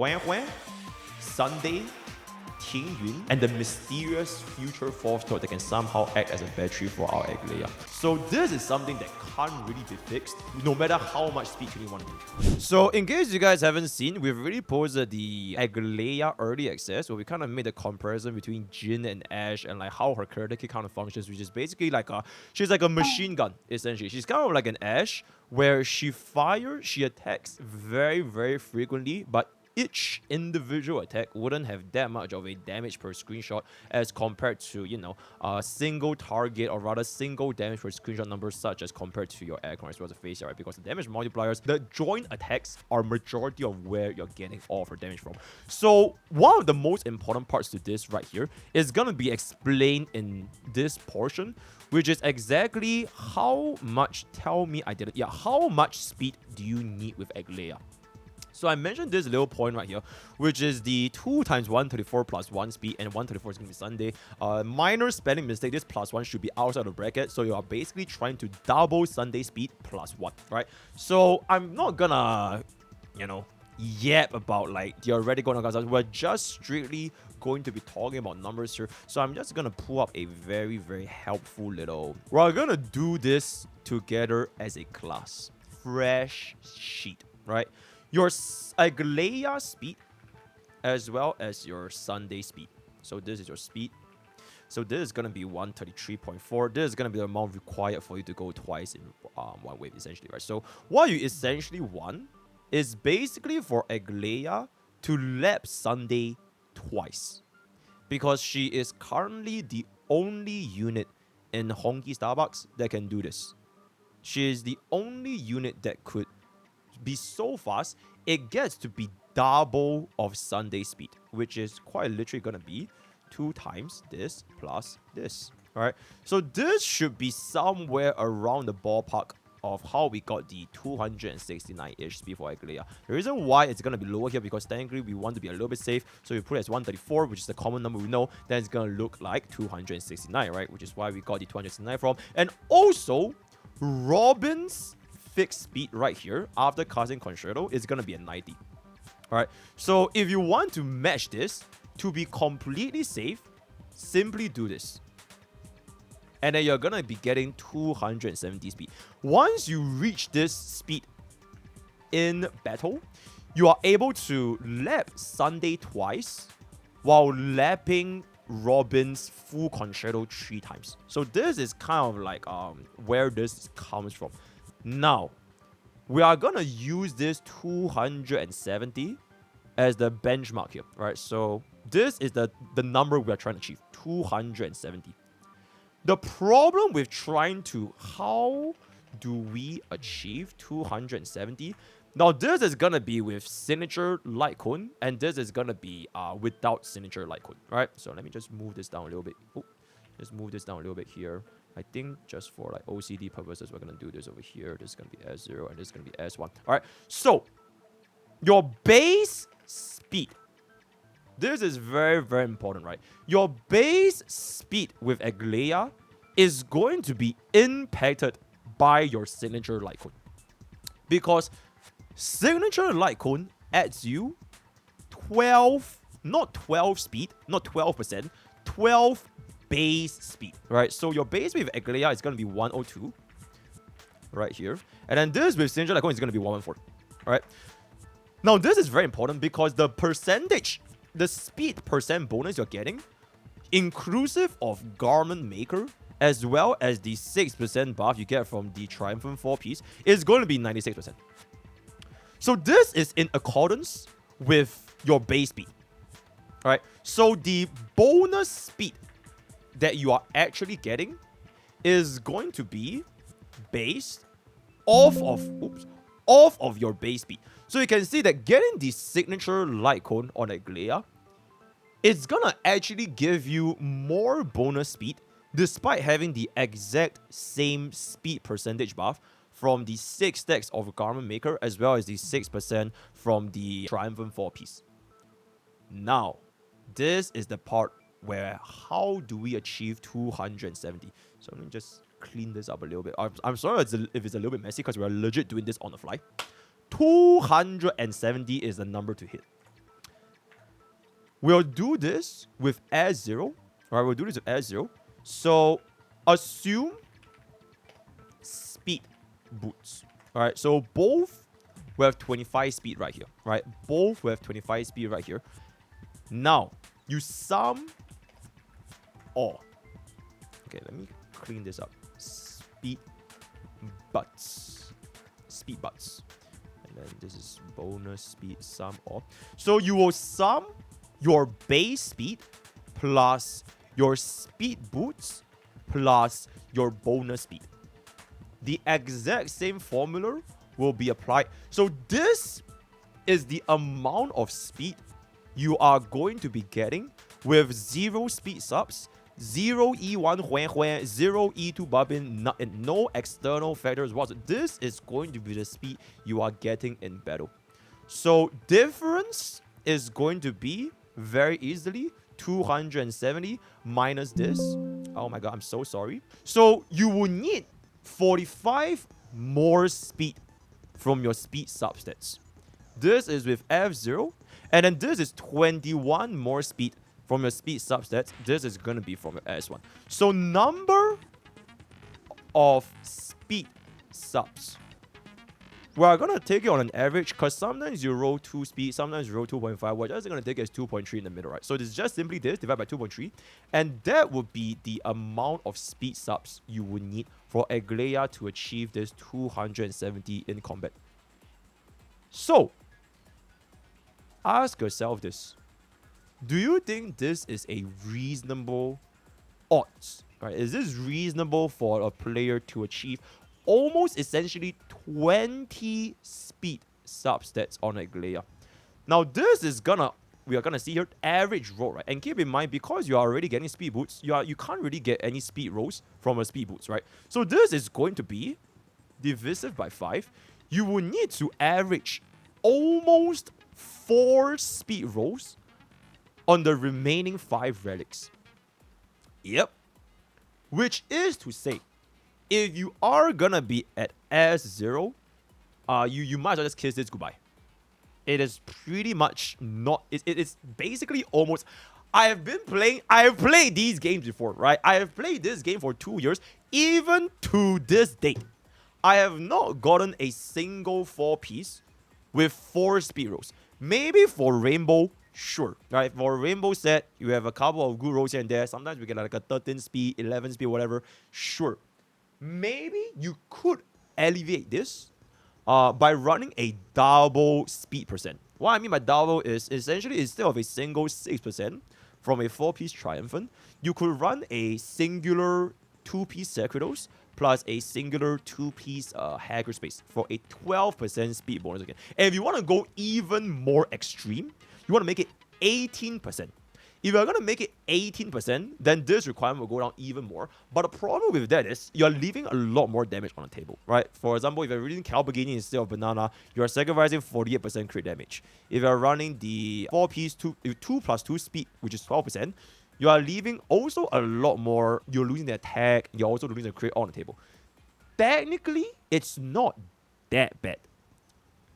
Huan Huan, Sunday, Tingyun, and the mysterious future fourth toad that can somehow act as a battery for our Aglaea. So this is something that can't really be fixed, no matter how much speed you want to do. So in case you guys haven't seen, we've already posted the Aglaea early access, where we kind of made a comparison between Jin and Ash and like how her character kit kind of functions, which is basically like she's like a machine gun, essentially. She's kind of like an Ash, where she attacks very, very frequently, but each individual attack wouldn't have that much of a damage per screenshot as compared to, you know, a single target, or rather single damage per screenshot number, such as compared to your aircon as well as a face, right? Because the damage multipliers, the joint attacks are majority of where you're getting all of her damage from. So one of the most important parts to this right here is gonna be explained in this portion, which is exactly how much, how much speed do you need with Aglaea? So I mentioned this little point right here, which is the 2 times 134 plus 1 speed, and 134 is going to be Sunday. Minor spelling mistake, this plus 1 should be outside of bracket, so you are basically trying to double Sunday speed plus 1, right? So I'm not gonna, you know, yap about like theoretical numbers. We're just strictly going to be talking about numbers here. So I'm just gonna pull up a very, very helpful little... We're gonna do this together as a class. Fresh sheet, right? Your Aglaea speed as well as your Sunday speed. So this is your speed. So this is going to be 133.4. This is going to be the amount required for you to go twice in one wave, essentially, right? So what you essentially want is basically for Aglaea to lap Sunday twice, because she is currently the only unit in Honkai Starbucks that can do this. She is the only unit that could be so fast, it gets to be double of Sunday speed, which is quite literally gonna be 2 times this plus this. All right, so this should be somewhere around the ballpark of how we got the 269-ish speed for Aglaea. The reason why it's gonna be lower here, because technically we want to be a little bit safe, so we put it as 134, which is the common number we know. Then it's gonna look like 269, right? Which is why we got the 269 from. And also, Robin's fixed speed right here after casting Concerto is gonna be a 90. All right, so if you want to match this to be completely safe, simply do this, and then you're gonna be getting 270 speed. Once you reach this speed in battle, you are able to lap Sunday twice while lapping Robin's full Concerto 3 times. So this is kind of like where this comes from. Now, we are going to use this 270 as the benchmark here, right? So this is the number we are trying to achieve, 270. The problem with trying to, how do we achieve 270? Now, this is going to be with signature light cone, and this is going to be without signature light cone, right? So let me just move this down a little bit. Oh, just move this down a little bit here. I think just for like OCD purposes, we're going to do this over here. This is going to be S0 and this is going to be S1. All right. So your base speed. This is very, very important, right? Your base speed with Aglaea is going to be impacted by your signature light cone. Because signature light cone adds you 12, not 12 speed, not 12%, 12 base speed, right? So your base speed with Aglaea is going to be 102 right here, and then this with signature light cone is going to be 114. All right, now this is very important because the percentage, the speed percent bonus you're getting, inclusive of garment maker as well as the 6% buff you get from the triumphant 4-piece, is going to be 96%. So this is in accordance with your base speed. All right, so the bonus speed that you are actually getting is going to be based off of your base speed. So you can see that getting the signature light cone on Aglaea, it's gonna actually give you more bonus speed despite having the exact same speed percentage buff from the 6 stacks of garment maker as well as the 6% from the triumphant 4-piece. Now, this is the part where how do we achieve 270? So let me just clean this up a little bit. I'm sorry if it's a little bit messy because we're legit doing this on the fly. 270 is the number to hit. We'll do this with S0. Alright, we'll do this with S0. So assume speed boots. Alright, so both will have 25 speed right here. Right? Both will have 25 speed right here. Now, you sum all. Okay, let me clean this up. Speed butts. Speed butts. And then this is bonus speed sum all. So you will sum your base speed plus your speed boots plus your bonus speed. The exact same formula will be applied. So this is the amount of speed you are going to be getting with 0 speed subs, 0 E1 Huan, 0 E2 bobbin, and no external factors whatsoever. This is going to be the speed you are getting in battle. So difference is going to be very easily 270 minus this. Oh my god, I'm so sorry. So you will need 45 more speed from your speed substats. This is with F0. And then this is 21 more speed from your speed substats. This is going to be from your S1. So number of speed subs. We're going to take it on an average because sometimes you roll 2 speed, sometimes you roll 2.5. We're just going to take it as 2.3 in the middle, right? So this is just simply this divided by 2.3. And that would be the amount of speed subs you would need for Aglaea to achieve this 270 in combat. So, ask yourself this. Do you think this is a reasonable odds? Right? Is this reasonable for a player to achieve almost essentially 20 speed substats on Aglaea? Now, this is we are gonna see here average roll, right? And keep in mind, because you are already getting speed boots, you can't really get any speed rolls from a speed boots, right? So this is going to be divisive by 5. You will need to average almost 4 speed rolls on the remaining 5 relics. Yep. Which is to say, if you are gonna be at S0, you might as well just kiss this goodbye. It is pretty much not... It's basically almost... I have played these games before, right? I have played this game for 2 years. Even to this date, I have not gotten a single 4-piece with 4 speed rolls. Maybe for Rainbow, sure. Right? For Rainbow set, you have a couple of good rolls here and there. Sometimes we get like a 13 speed, 11 speed, whatever. Sure. Maybe you could alleviate this by running a double speed percent. What I mean by double is essentially instead of a single 6% from a 4-piece Triumphant, you could run a singular 2-piece Sacrados plus a singular 2-piece Haggard Space for a 12% speed bonus again. And if you want to go even more extreme, you want to make it 18%. If you're going to make it 18%, then this requirement will go down even more. But the problem with that is you're leaving a lot more damage on the table, right? For example, if you're running Calbagini instead of Banana, you're sacrificing 48% crit damage. If you're running the 4-piece 2 plus 2 speed, which is 12%, you are leaving also a lot more. You're losing the attack. You're also losing the crit on the table. Technically, it's not that bad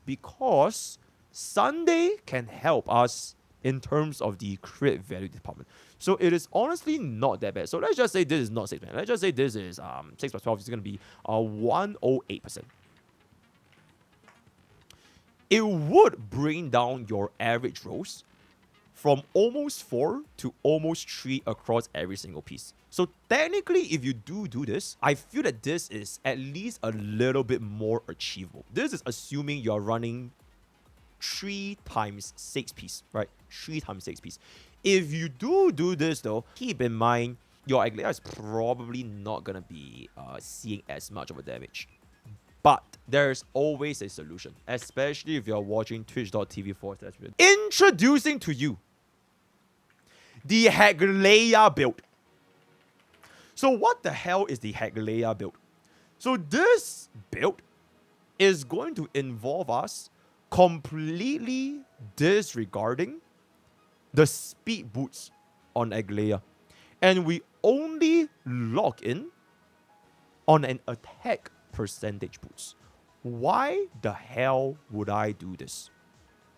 because Sunday can help us in terms of the crit value department. So it is honestly not that bad. So let's just say this is not 6%. Let's just say this is 6 plus 12 is going to be 108%. It would bring down your average rolls from almost 4 to almost 3 across every single piece. So technically, if you do this, I feel that this is at least a little bit more achievable. This is assuming you're running 3 times 6 piece, right? 3 times 6 piece. If you do this though, keep in mind your Aglaea is probably not gonna be seeing as much of a damage. But there's always a solution, especially if you're watching twitch.tv/. Introducing to you the Haglea build. So what the hell is the Haglea build? So this build is going to involve us completely disregarding the speed boots on Aglaea. And we only lock in on an attack percentage boost. Why the hell would I do this?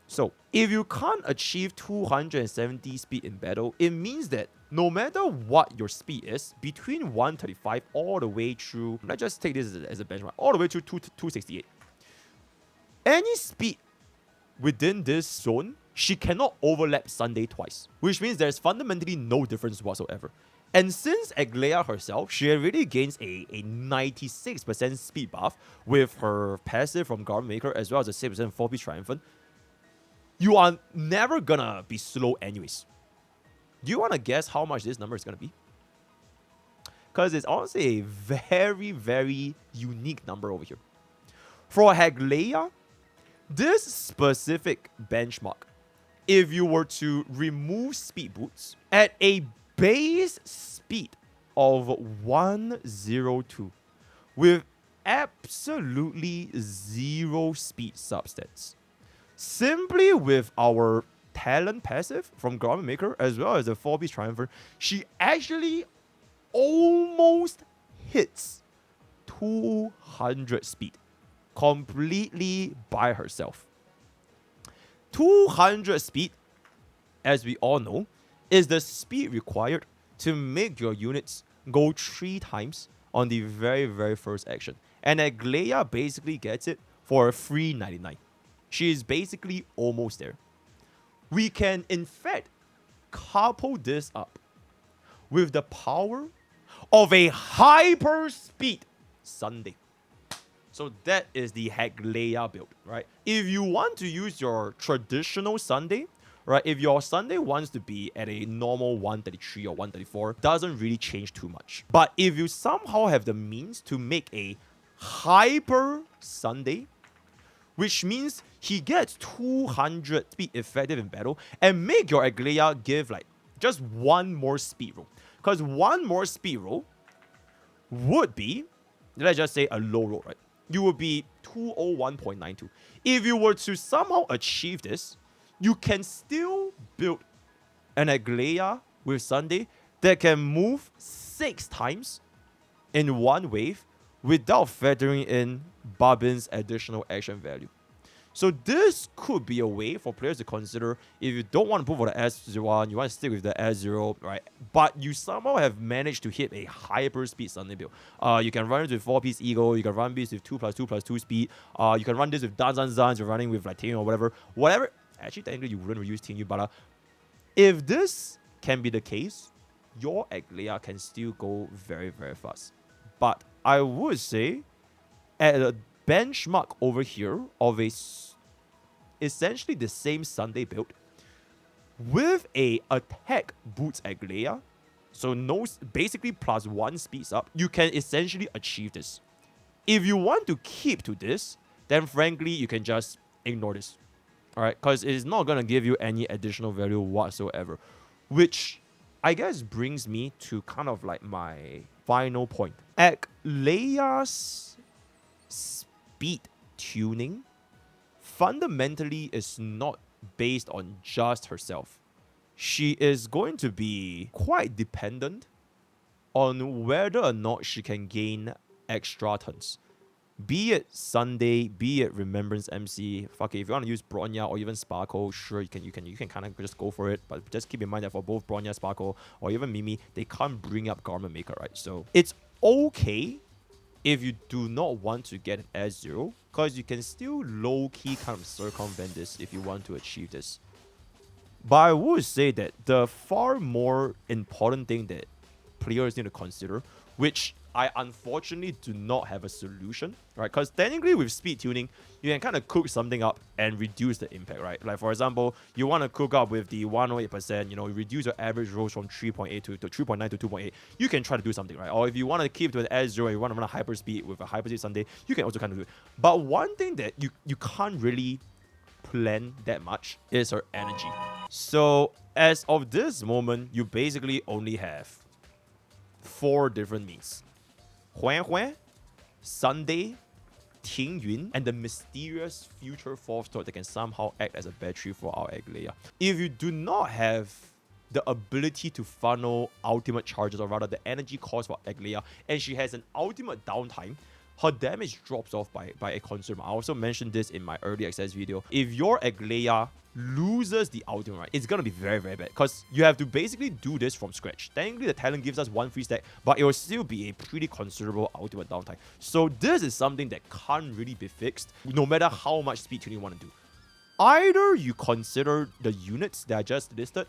So if you can't achieve 270 speed in battle, it means that no matter what your speed is, between 135 all the way through, let's just take this as a benchmark, all the way to 268. Any speed within this zone, she cannot overlap Sunday twice, which means there's fundamentally no difference whatsoever. And since Aglaea herself, she already gains a 96% speed buff with her passive from Garment Maker as well as a 6% 4-piece Triumphant, you are never gonna be slow anyways. Do you want to guess how much this number is gonna be? Because it's honestly a very, very unique number over here. For Haglea, this specific benchmark, if you were to remove speed boots at a base speed of 102 with absolutely zero speed substats, simply with our talent passive from Garment Maker as well as the 4-piece Triumphant, she actually almost hits 200 speed completely by herself. 200 speed, as we all know, is the speed required to make your units go 3 times on the very, very first action. And Aglaea basically gets it for a free 99. She is basically almost there. We can, in fact, couple this up with the power of a hyper speed Sunday. So that is the Haglea build, right? If you want to use your traditional Sunday, right? If your Sunday wants to be at a normal 133 or 134, doesn't really change too much. But if you somehow have the means to make a hyper Sunday, which means he gets 200 speed effective in battle, and make your Aglaea give like just one more speed roll. Because one more speed roll would be, let's just say a low roll, right? You would be 201.92. If you were to somehow achieve this, you can still build an Aglaea with Sunday that can move 6 times in one wave without factoring in Barbin's additional action value. So this could be a way for players to consider if you don't want to move for the S01, you want to stick with the S0, right? But you somehow have managed to hit a hyper speed Sunday build. You can run it with 4-piece Eagle, you can run this with 2+2+2 speed, you can run this with Danzanzans, you're running with like Ting or whatever. Actually, technically you wouldn't use Ting, but if this can be the case, your Aglaea can still go very, very fast. But I would say at a benchmark over here of a essentially the same Sunday build with a attack boots Aglaea, so no, basically +1 speeds up, you can essentially achieve this. If you want to keep to this, then frankly you can just ignore this, all right? Because it's not gonna give you any additional value whatsoever, which I guess brings me to kind of like my final point. Aglaea's speed tuning fundamentally is not based on just herself. She is going to be quite dependent on whether or not she can gain extra turns. Be it Sunday, be it Remembrance MC. Fuck it, if you want to use Bronya or even Sparkle, sure, you can kind of just go for it. But just keep in mind that for both Bronya, Sparkle, or even Mimi, they can't bring up Garment Maker, right? So it's okay if you do not want to get an S0, because you can still low-key kind of circumvent this if you want to achieve this. But I would say that the far more important thing that players need to consider, which I unfortunately do not have a solution, right? Because technically with speed tuning, you can kind of cook something up and reduce the impact, right? Like for example, you want to cook up with the 108%, you know, reduce your average rolls from 3.8 to 3.9 to 2.8. You can try to do something, right? Or if you want to keep to an S0 and you want to run a hyper speed with a hyper speed Sunday, you can also kind of do it. But one thing that you can't really plan that much is her energy. So as of this moment, you basically only have 4 different means. Huan Huan, Sunday, Ting Yun, and the mysterious future 4th sword that can somehow act as a battery for our Aglaea. If you do not have the ability to funnel ultimate charges, or rather the energy cost for Aglaea, and she has an ultimate downtime, her damage drops off by a considerable. I also mentioned this in my early access video. If your Aglaea loses the ultimate, right, it's gonna be very, very bad because you have to basically do this from scratch. Technically, the talent gives us 1 free stack, but it will still be a pretty considerable ultimate downtime. So this is something that can't really be fixed, no matter how much speed tuning you want to do. Either you consider the units that I just listed,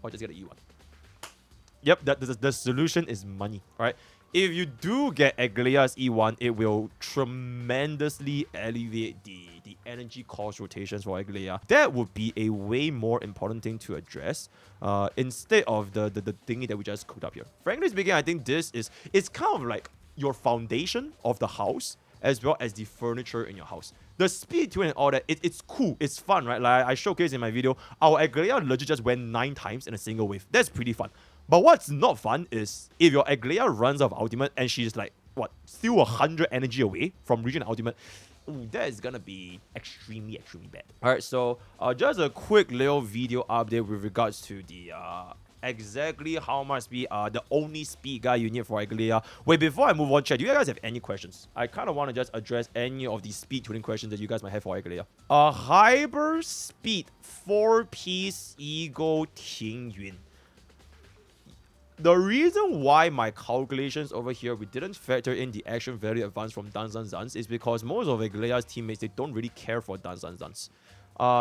or just get an E1. Yep, the solution is money, right? If you do get Aglaea's E1, it will tremendously alleviate the energy cost rotations for Aglaea. That would be a way more important thing to address instead of the thingy that we just cooked up here. Frankly speaking, I think it's kind of like your foundation of the house as well as the furniture in your house. The speed tuning and all that, it's cool, it's fun, right? Like I showcased in my video, our Aglaea legit just went 9 times in a single wave. That's pretty fun. But what's not fun is if your Aglaea runs out of ultimate and she's like, what, still 100 energy away from reaching the ultimate, ooh, that is gonna be extremely, extremely bad. Alright, so just a quick little video update with regards to the exactly how much speed the only speed guy you need for Aglaea. Wait, before I move on, chat, do you guys have any questions? I kind of want to just address any of these speed tuning questions that you guys might have for Aglaea. Hyper speed 4-piece Ego Ting Yun. The reason why my calculations over here, we didn't factor in the action value advance from Danzanzans is because most of Aglaea's teammates, they don't really care for Danzanzans.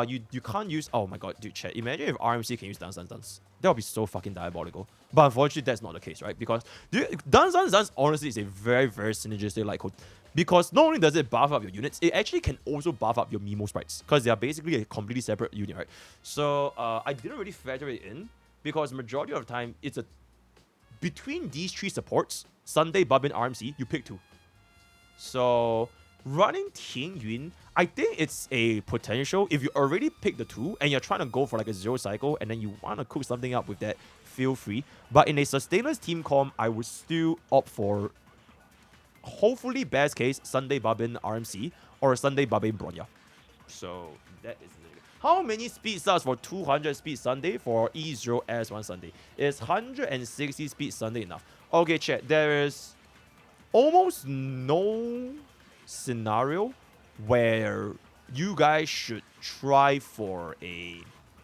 You can't use... Oh my god, dude, chat. Imagine if RMC can use Danzanzans. That would be so fucking diabolical. But unfortunately, that's not the case, right? Because Danzanzans honestly is a very, very synergistic light code. Because not only does it buff up your units, it actually can also buff up your Mimo sprites. Because they are basically a completely separate unit, right? So, I didn't really factor it in. Because majority of the time, it's a... Between these 3 supports, Sunday, Babin, RMC, you pick 2. So, running Ting Yun, I think it's a potential. If you already pick the 2 and you're trying to go for like a 0 cycle and then you want to cook something up with that, feel free. But in a sustainless team comp, I would still opt for, hopefully best case, Sunday, Babin, RMC or Sunday, Babin, Bronya. So, that is... How many speed subs for 200 speed Sunday for E0S1 Sunday? Is 160 speed Sunday enough? Okay, chat. There is almost no scenario where you guys should try for a...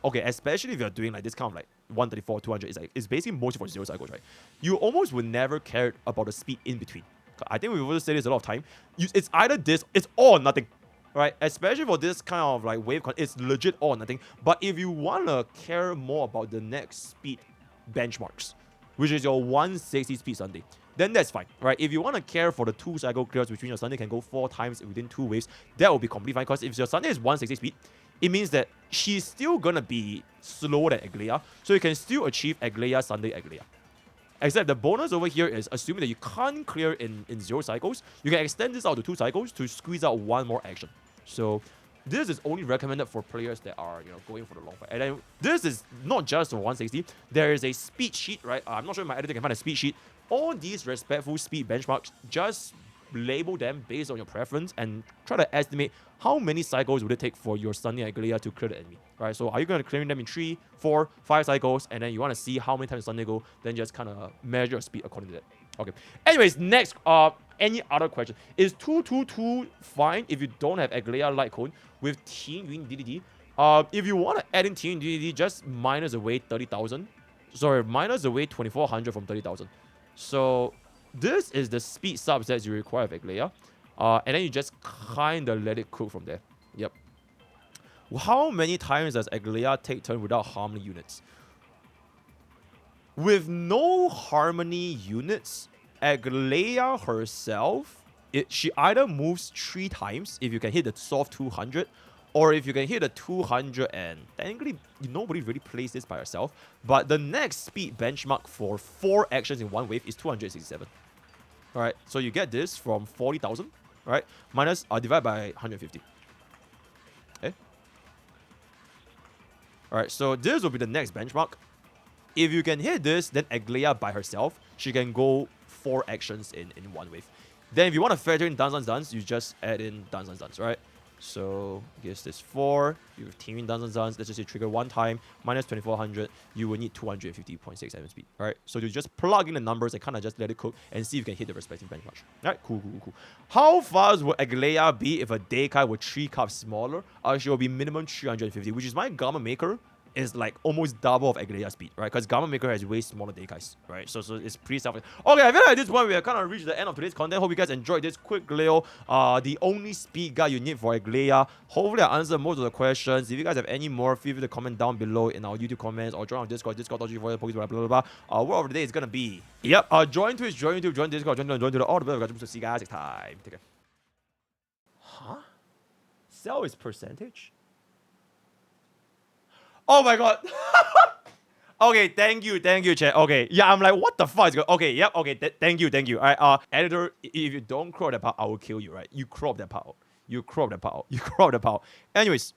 Okay, especially if you're doing like this kind of like 134, 200, it's basically mostly for 0 cycles, right? You almost would never care about the speed in between. I think we've always said this a lot of time. It's either this, it's all or nothing. Right, especially for this kind of like wave, it's legit all or nothing. But if you wanna care more about the next speed benchmarks, which is your 160 speed Sunday, then that's fine, right? If you wanna care for the 2 cycle clears between your Sunday can go 4 times within 2 waves, that will be completely fine. Because if your Sunday is 160 speed, it means that she's still gonna be slower than Aglaea, so you can still achieve Aglaea Sunday Aglaea. Except the bonus over here is assuming that you can't clear in 0 cycles, you can extend this out to 2 cycles to squeeze out 1 more action. So this is only recommended for players that are, you know, going for the long fight. And then this is not just for 160. There is a speed sheet, right? I'm not sure if my editor can find a speed sheet. All these respectful speed benchmarks, just label them based on your preference and try to estimate how many cycles would it take for your Sunday Aglaea to clear the enemy, right? So are you going to clear them in 3, 4, 5 cycles, and then you want to see how many times Sunday go, then just kind of measure your speed according to that. Okay. Anyways, next, any other question? Is 222 fine if you don't have Aglaea light cone with Ting Yun DDD? If you want to add in Ting Yun DDD, just minus away 30,000. Sorry, minus away 2,400 from 30,000. So this is the speed subsets you require of Aglaea. And then you just kind of let it cook from there. Yep. How many times does Aglaea take turn without harmony units? With no harmony units, Aglaea herself, she either moves 3 times if you can hit the soft 200, or if you can hit the 200 and technically nobody really plays this by herself. But the next speed benchmark for 4 actions in 1 wave is 267. Alright, so you get this from 40,000, right? Minus, divide by 150. Okay? Alright, so this will be the next benchmark. If you can hit this, then Aglaea by herself, she can go 4 actions in 1 wave. Then if you want to factor in Danzan's Dance, you just add in Danzan's Dance, right? So guess this 4. You have Teaming Duns. Let's just say trigger 1 time, minus 2400. You will need 250.67 speed. Alright, so you just plug in the numbers and kind of just let it cook and see if you can hit the respective benchmark. Alright, cool. How fast will Aglaea be if a Deikai were 3 cups smaller? She will be minimum 350, which is my Gamma Maker is like almost double of Aglaea speed, right? Because Gamma Maker has way smaller Deikais, right? So it's pretty self. Okay, I feel like at this point we have kind of reached the end of today's content. Hope you guys enjoyed this quick video. The only speed guide you need for Aglaea. Hopefully I answered most of the questions. If you guys have any more, feel free to comment down below in our YouTube comments or join our Discord, Discord.gg/Pokke, blah blah blah. Word of the day is gonna be join Twitch, join YouTube, join Discord, join all the blah. See you guys next time. Take care. Huh? Sell is percentage? Oh my god. Okay, thank you, chat. Okay, yeah, I'm like, what the fuck is going? Okay, yep, okay, thank you. All right, editor, if you don't crop that part, I will kill you, right? You crop that part out. You crop that part out. Anyways,